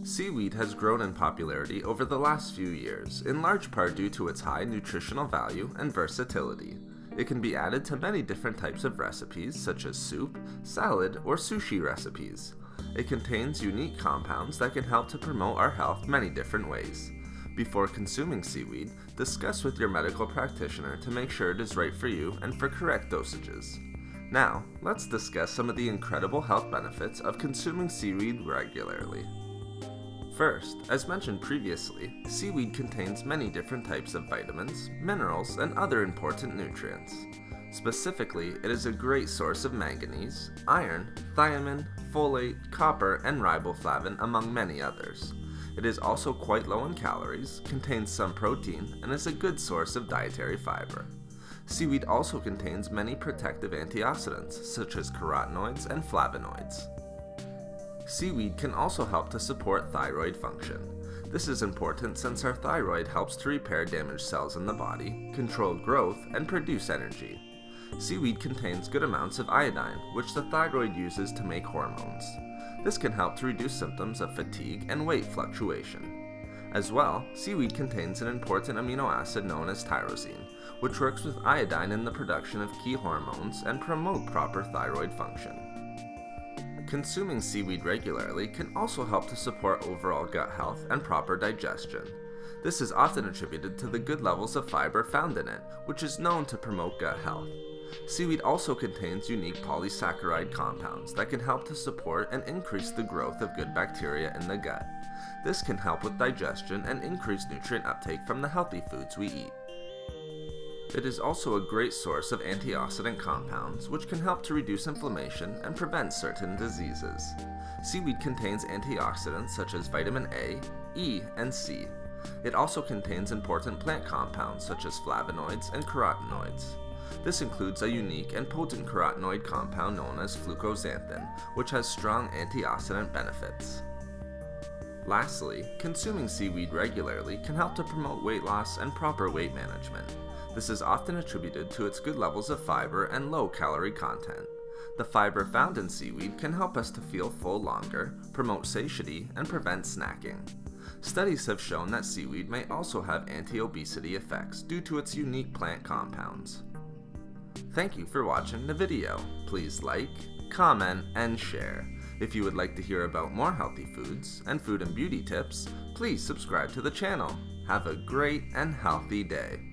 Seaweed has grown in popularity over the last few years, in large part due to its high nutritional value and versatility. It can be added to many different types of recipes, such as soup, salad, or sushi recipes. It contains unique compounds that can help to promote our health many different ways. Before consuming seaweed, discuss with your medical practitioner to make sure it is right for you and for correct dosages. Now, let's discuss some of the incredible health benefits of consuming seaweed regularly. First, as mentioned previously, seaweed contains many different types of vitamins, minerals, and other important nutrients. Specifically, it is a great source of manganese, iron, thiamin, folate, copper, and riboflavin, among many others. It is also quite low in calories, contains some protein, and is a good source of dietary fiber. Seaweed also contains many protective antioxidants, such as carotenoids and flavonoids. Seaweed can also help to support thyroid function. This is important since our thyroid helps to repair damaged cells in the body, control growth, and produce energy. Seaweed contains good amounts of iodine, which the thyroid uses to make hormones. This can help to reduce symptoms of fatigue and weight fluctuation. As well, seaweed contains an important amino acid known as tyrosine, which works with iodine in the production of key hormones and promote proper thyroid function. Consuming seaweed regularly can also help to support overall gut health and proper digestion. This is often attributed to the good levels of fiber found in it, which is known to promote gut health. Seaweed also contains unique polysaccharide compounds that can help to support and increase the growth of good bacteria in the gut. This can help with digestion and increase nutrient uptake from the healthy foods we eat. It is also a great source of antioxidant compounds, which can help to reduce inflammation and prevent certain diseases. Seaweed contains antioxidants such as vitamin A, E, and C. It also contains important plant compounds such as flavonoids and carotenoids. This includes a unique and potent carotenoid compound known as flucloxanthin, which has strong antioxidant benefits. Lastly, consuming seaweed regularly can help to promote weight loss and proper weight management. This is often attributed to its good levels of fiber and low calorie content. The fiber found in seaweed can help us to feel full longer, promote satiety, and prevent snacking. Studies have shown that seaweed may also have anti-obesity effects due to its unique plant compounds. Thank you for watching the video. Please like, comment, and share. If you would like to hear about more healthy foods and food and beauty tips, please subscribe to the channel. Have a great and healthy day.